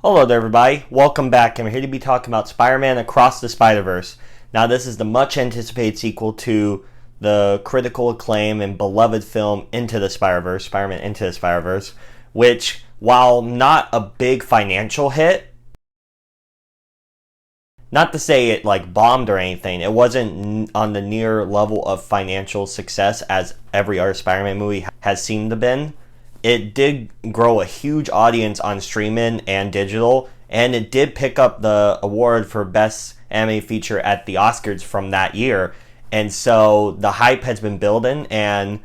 Hello there, everybody. Welcome back. I'm here to be talking about Spider-Man Across the Spider-Verse. Now, this is the much-anticipated sequel to the critical acclaim and beloved film Into the Spider-Verse, Spider-Man Into the Spider-Verse, which, while not a big financial hit, not to say it bombed or anything, it wasn't on the near level of financial success as every other Spider-Man movie has seemed to been. It did grow a huge audience on streaming and digital, and it did pick up the award for Best Animated Feature at the Oscars from that year. And so the hype has been building, and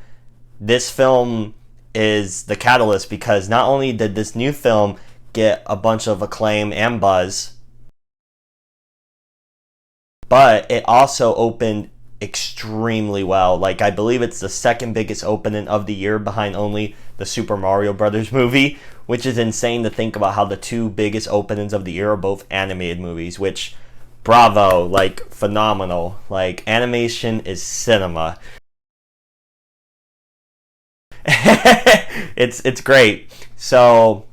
this film is the catalyst because not only did this new film get a bunch of acclaim and buzz, but it also opened extremely well. I believe it's the second biggest opening of the year behind only the Super Mario Brothers movie, which is insane to think about how the two biggest openings of the year are both animated movies, which bravo, phenomenal. Animation is cinema. It's great. So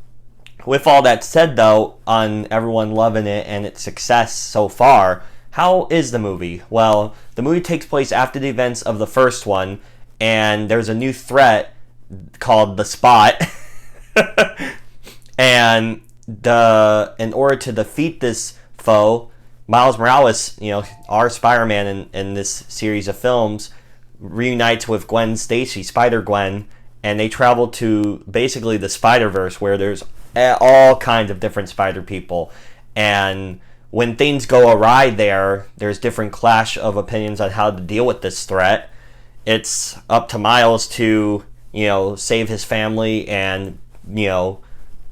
with all that said though, on everyone loving it and its success so far, how is the movie? Well, the movie takes place after the events of the first one, and there's a new threat called the Spot. And in order to defeat this foe, Miles Morales, our Spider-Man in this series of films, reunites with Gwen Stacy, Spider-Gwen, and they travel to basically the Spider-Verse, where there's all kinds of different spider people. And when things go awry there's different clash of opinions on how to deal with this threat. It's up to Miles to, save his family and,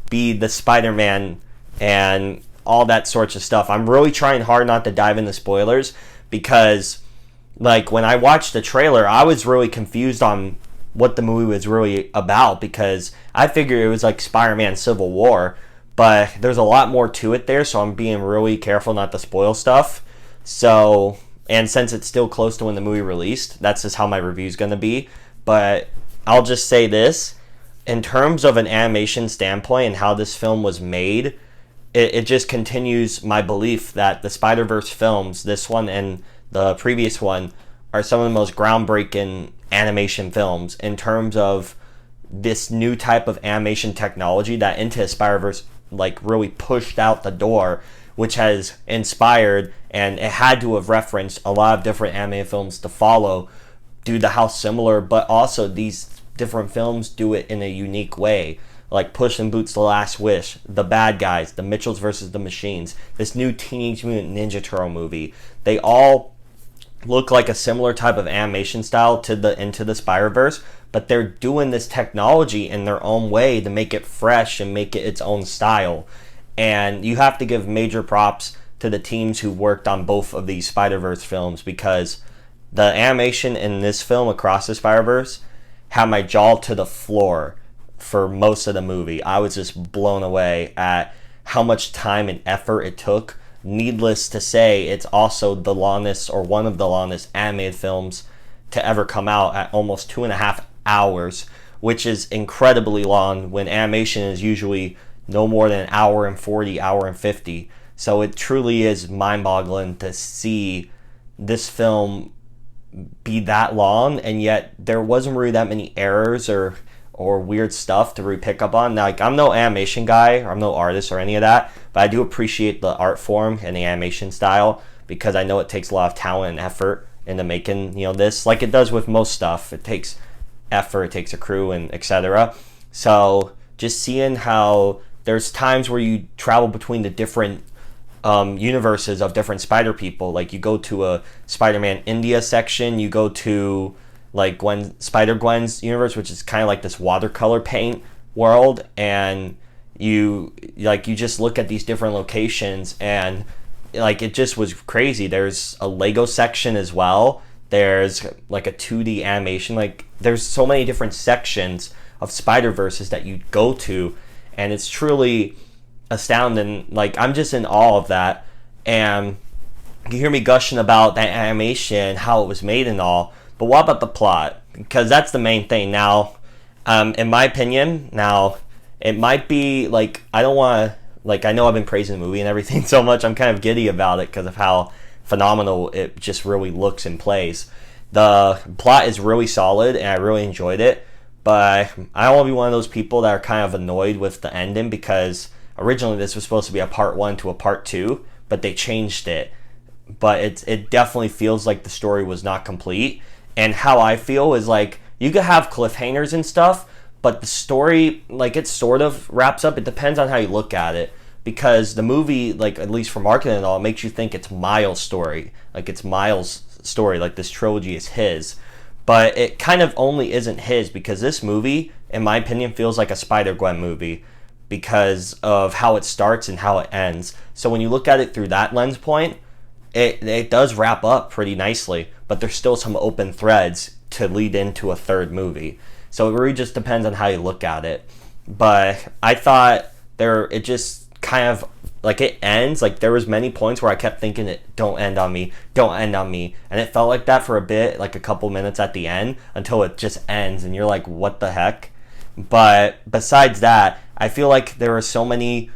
be the Spider-Man and all that sorts of stuff. I'm really trying hard not to dive into spoilers because, when I watched the trailer, I was really confused on what the movie was really about because I figured it was like Spider-Man Civil War, but there's a lot more to it there, so I'm being really careful not to spoil stuff. So, and since it's still close to when the movie released, that's just how my review's going to be. But I'll just say this. In terms of an animation standpoint and how this film was made, it just continues my belief that the Spider-Verse films, this one and the previous one, are some of the most groundbreaking animation films in terms of this new type of animation technology that Into the Spider-Verse really pushed out the door, which has inspired, and it had to have referenced a lot of different anime films to follow due to how similar, but also these different films do it in a unique way. Like Puss in Boots: The Last Wish, The Bad Guys, The Mitchells vs. the Machines, this new Teenage Mutant Ninja Turtle movie. They all look like a similar type of animation style to the Into the Spider-Verse, but they're doing this technology in their own way to make it fresh and make it its own style. And you have to give major props to the teams who worked on both of these Spider-Verse films because the animation in this film, Across the Spider-Verse, had my jaw to the floor for most of the movie. I was just blown away at how much time and effort it took. Needless to say, it's also the longest, or one of the longest, animated films to ever come out at almost 2.5 hours, which is incredibly long when animation is usually no more than an hour and 40, hour and 50. So it truly is mind-boggling to see this film be that long, and yet there wasn't really that many errors or weird stuff to really pick up on. Now, I'm no animation guy, or I'm no artist or any of that, but I do appreciate the art form and the animation style because I know it takes a lot of talent and effort into making, this, like it does with most stuff. It takes effort, it takes a crew, and etc. So just seeing how there's times where you travel between the different universes of different spider people. Like you go to a Spider-Man India section, you go to Spider-Gwen's universe, which is kind of like this watercolor paint world, and you just look at these different locations and it just was crazy. There's a Lego section as well. There's a 2D animation. There's so many different sections of Spider-Verses that you go to, and it's truly astounding. I'm just in awe of that. And you hear me gushing about that animation, how it was made and all, but what about the plot? Because that's the main thing. Now, in my opinion, it might be I don't want to like, I know I've been praising the movie and everything so much, I'm kind of giddy about it because of how phenomenal it just really looks and plays. The plot is really solid and I really enjoyed it, but I don't want to be one of those people that are kind of annoyed with the ending, because originally this was supposed to be a part 1 to a part 2, but they changed it. But it definitely feels like the story was not complete. And how I feel is like, you could have cliffhangers and stuff, but the story, like, it sort of wraps up. It depends on how you look at it, because the movie, like, at least for marketing and all, it makes you think it's Miles' story, like it's Miles' story, like this trilogy is his. But it kind of only isn't his, because this movie, in my opinion, feels like a Spider-Gwen movie because of how it starts and how it ends. So when you look at it through that lens point, it does wrap up pretty nicely, but there's still some open threads to lead into a third movie. So it really just depends on how you look at it. But I thought it just kind of, like, it ends, like, there was many points where I kept thinking it, don't end on me, don't end on me. And it felt like that for a bit, like a couple minutes at the end, until it just ends and you're like, what the heck? But besides that, I feel like there are so many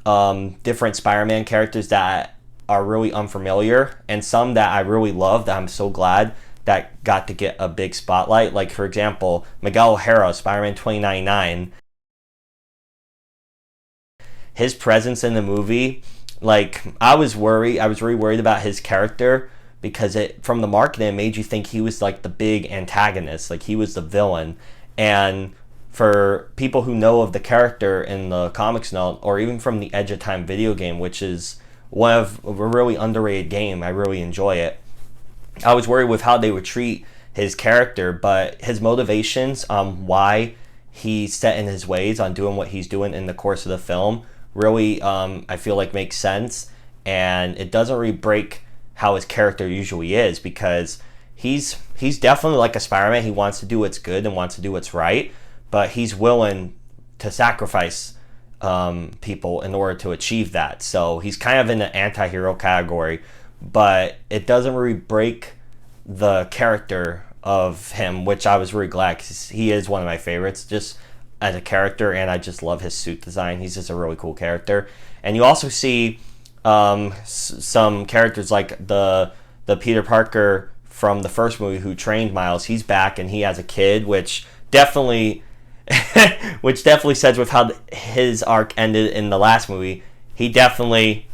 different Spider-Man characters that are really unfamiliar, and some that I really love that I'm so glad that got to get a big spotlight. Like, for example, Miguel O'Hara, Spider-Man 2099. His presence in the movie, like, I was really worried about his character, because from the marketing, it made you think he was like the big antagonist, like he was the villain. And for people who know of the character in the comics now, or even from the Edge of Time video game, which is one of a really underrated game, I really enjoy it, I was worried with how they would treat his character, but his motivations on why he's set in his ways on doing what he's doing in the course of the film really, I feel like, makes sense. And it doesn't really break how his character usually is, because he's definitely like a Spider-Man. He wants to do what's good and wants to do what's right, but he's willing to sacrifice people in order to achieve that. So he's kind of in the anti-hero category, but it doesn't really break the character of him, which I was really glad, because he is one of my favorites just as a character, and I just love his suit design. He's just a really cool character. And you also see some characters like the Peter Parker from the first movie who trained Miles. He's back and he has a kid, which definitely says with how his arc ended in the last movie. He definitely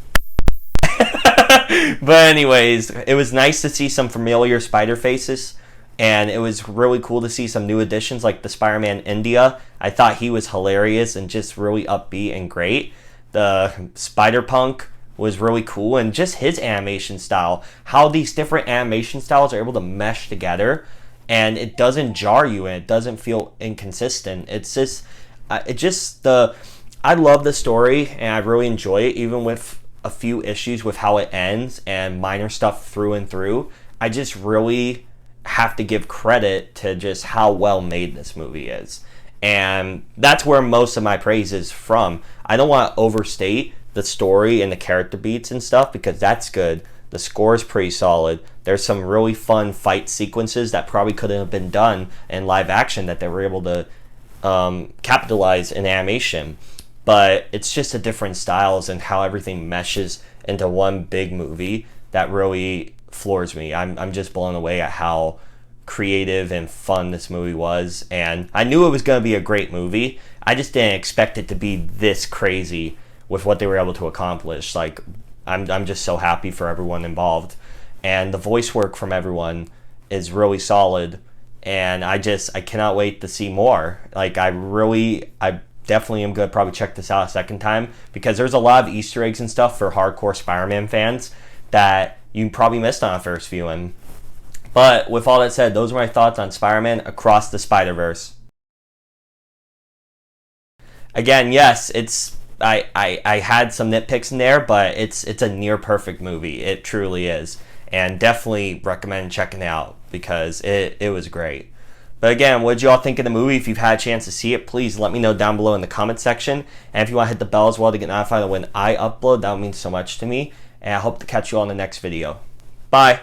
but anyways, it was nice to see some familiar spider faces, and it was really cool to see some new additions like the Spider-Man India. I thought he was hilarious and just really upbeat and great. The Spider-Punk was really cool, and just his animation style, how these different animation styles are able to mesh together and it doesn't jar you and it doesn't feel inconsistent. It's just I love the story and I really enjoy it, even with a few issues with how it ends and minor stuff through and through. I just really have to give credit to just how well made this movie is, and that's where most of my praise is from. I don't want to overstate the story and the character beats and stuff, because that's good. The score is pretty solid. There's some really fun fight sequences that probably couldn't have been done in live action that they were able to capitalize in animation. But it's just the different styles and how everything meshes into one big movie that really floors me. I'm just blown away at how creative and fun this movie was. And I knew it was going to be a great movie. I just didn't expect it to be this crazy with what they were able to accomplish. Like, I'm just so happy for everyone involved. And the voice work from everyone is really solid. And I cannot wait to see more. Like, I definitely am going to probably check this out a second time, because there's a lot of Easter eggs and stuff for hardcore Spider-Man fans that you probably missed on a first viewing. But with all that said, those are my thoughts on Spider-Man Across the Spider-Verse. Again, yes, I had some nitpicks in there, but it's a near perfect movie. It truly is. And definitely recommend checking it out, because it was great. But again, what did you all think of the movie? If you've had a chance to see it, please let me know down below in the comment section. And if you want to hit the bell as well to get notified when I upload, that would mean so much to me. And I hope to catch you all in the next video. Bye!